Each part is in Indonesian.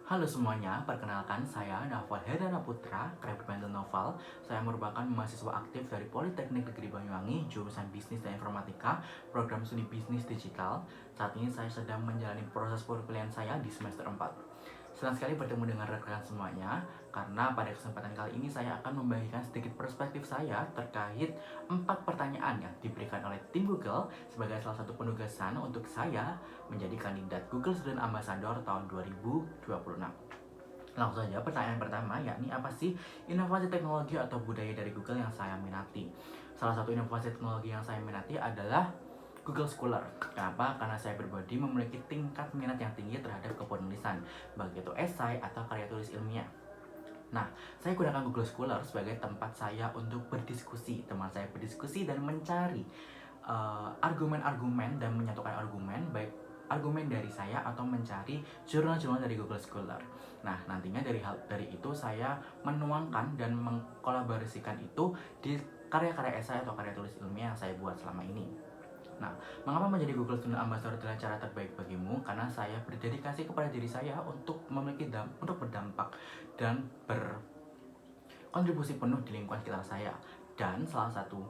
Halo semuanya, perkenalkan saya Naufal Hedana Putra, Kreatif Novel. Saya merupakan mahasiswa aktif dari Politeknik Negeri Banyuwangi, jurusan Bisnis dan Informatika, program studi Bisnis Digital. Saat ini saya sedang menjalani proses perkuliahan saya di semester 4. Senang sekali bertemu dengan rekan semuanya, karena pada kesempatan kali ini saya akan membagikan sedikit perspektif saya terkait 4 pertanyaan yang diberikan oleh tim Google sebagai salah satu penugasan untuk saya menjadi kandidat Google Student Ambassador tahun 2026. Langsung saja pertanyaan pertama, yakni apa sih inovasi teknologi atau budaya dari Google yang saya minati? Salah satu inovasi teknologi yang saya minati adalah Google Scholar. Kenapa? Karena saya pribadi memiliki tingkat minat yang tinggi terhadap penulisan, baik itu esai atau karya tulis ilmiah. Nah, saya gunakan Google Scholar sebagai tempat saya untuk berdiskusi, teman saya berdiskusi dan mencari argumen-argumen dan menyatukan argumen, baik argumen dari saya atau mencari jurnal-jurnal dari Google Scholar. Nah, nantinya dari itu saya menuangkan dan mengkolaborasikan itu di karya-karya esai atau karya tulis ilmiah yang saya buat selama ini. Nah, mengapa menjadi Google Student Ambassador adalah cara terbaik bagimu? Karena saya berdedikasi kepada diri saya untuk untuk berdampak dan berkontribusi penuh di lingkungan sekitar saya. Dan salah satu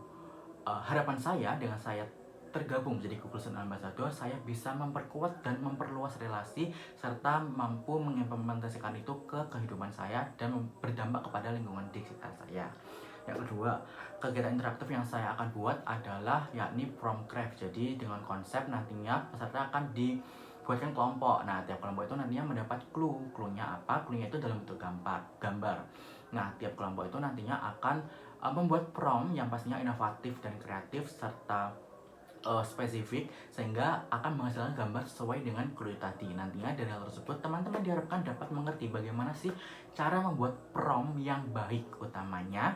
harapan saya dengan saya tergabung menjadi Google Student Ambassador, saya bisa memperkuat dan memperluas relasi serta mampu mengimplementasikan itu ke kehidupan saya dan berdampak kepada lingkungan di sekitar saya. Yang kedua, kegiatan interaktif yang saya akan buat adalah yakni prompt craft. Jadi dengan konsep nantinya peserta akan dibuatkan kelompok. Nah, tiap kelompok itu nantinya mendapat clue. Clue-nya apa? Clue-nya itu dalam bentuk gambar. Nah, tiap kelompok itu nantinya akan membuat prompt yang pastinya inovatif dan kreatif serta spesifik, sehingga akan menghasilkan gambar sesuai dengan clue tadi. Nantinya dari hal tersebut teman-teman diharapkan dapat mengerti bagaimana sih cara membuat prompt yang baik, utamanya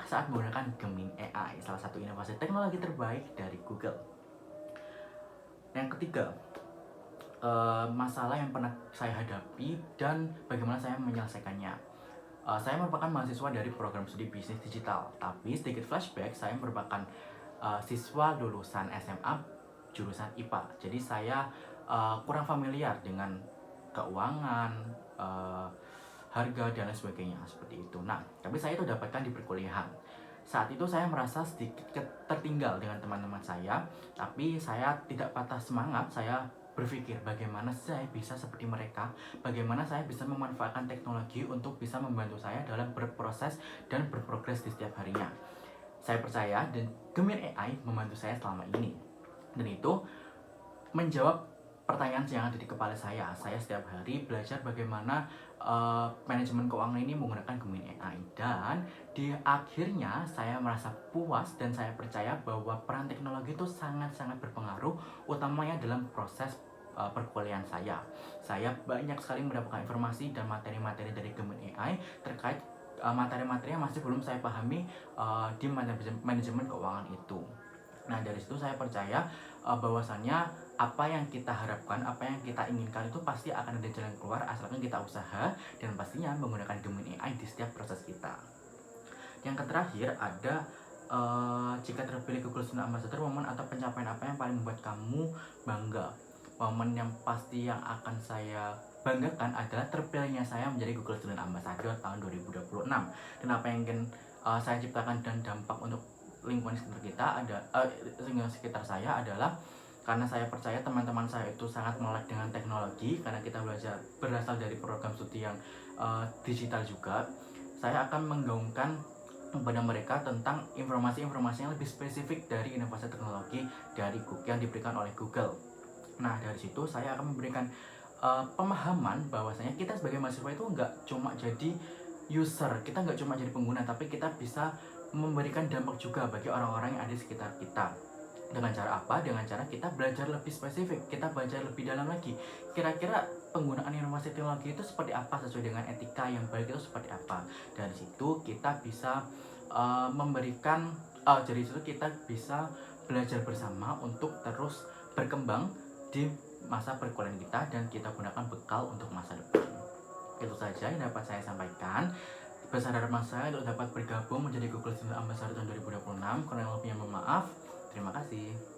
saat menggunakan Gemini AI, salah satu inovasi teknologi terbaik dari Google. Yang ketiga, masalah yang pernah saya hadapi dan bagaimana saya menyelesaikannya. Saya merupakan mahasiswa dari program studi bisnis digital, tapi sedikit flashback, saya merupakan siswa lulusan SMA jurusan IPA. Jadi saya kurang familiar dengan keuangan, harga dan lain sebagainya seperti itu. Nah, tapi saya itu dapatkan di perkuliahan. Saat itu saya merasa sedikit tertinggal dengan teman-teman saya, tapi saya tidak patah semangat. Saya berpikir bagaimana saya bisa seperti mereka, bagaimana saya bisa memanfaatkan teknologi untuk bisa membantu saya dalam berproses dan berprogres di setiap harinya. Saya percaya dan Gemini AI membantu saya selama ini. Dan itu menjawab pertanyaan yang ada di kepala saya. Saya setiap hari belajar bagaimana manajemen keuangan ini menggunakan Gemini AI. Dan di akhirnya saya merasa puas dan saya percaya bahwa peran teknologi itu sangat-sangat berpengaruh, utamanya dalam proses perkuliahan saya. Saya banyak sekali mendapatkan informasi dan materi-materi dari Gemini AI terkait materi-materi yang masih belum saya pahami di manajemen keuangan itu. Nah, dari situ saya percaya bahwasannya apa yang kita harapkan, apa yang kita inginkan itu pasti akan ada jalan keluar asalkan kita usaha dan pastinya menggunakan Gemini AI di setiap proses kita. Yang terakhir ada jika terpilih Google Student Ambassador, momen atau pencapaian apa yang paling membuat kamu bangga? Momen yang pasti yang akan saya banggakan adalah terpilihnya saya menjadi Google Student Ambassador tahun 2026. Dan apa yang ingin saya ciptakan dan dampak untuk lingkungan sekitar kita sekitar saya adalah karena saya percaya teman-teman saya itu sangat melek dengan teknologi, karena kita belajar berasal dari program studi yang digital juga. Saya akan menggaungkan kepada mereka tentang informasi-informasi yang lebih spesifik dari inovasi teknologi dari yang diberikan oleh Google. Nah, dari situ saya akan memberikan pemahaman bahwasanya kita sebagai mahasiswa itu nggak cuma jadi user, kita nggak cuma jadi pengguna, tapi kita bisa memberikan dampak juga bagi orang-orang yang ada di sekitar kita. Dengan cara apa? Dengan cara kita belajar lebih spesifik, kita belajar lebih dalam lagi. Kira-kira penggunaan inovasi teknologi itu seperti apa, sesuai dengan etika yang baik itu seperti apa. Dari situ kita bisa dari situ kita bisa belajar bersama untuk terus berkembang di masa perkuliahan kita dan kita gunakan bekal untuk masa depan. Itu saja yang dapat saya sampaikan. Besar harapan saya untuk dapat bergabung menjadi Google Student Ambassador tahun 2026. Kurang lebihnya mohon maaf. Terima kasih.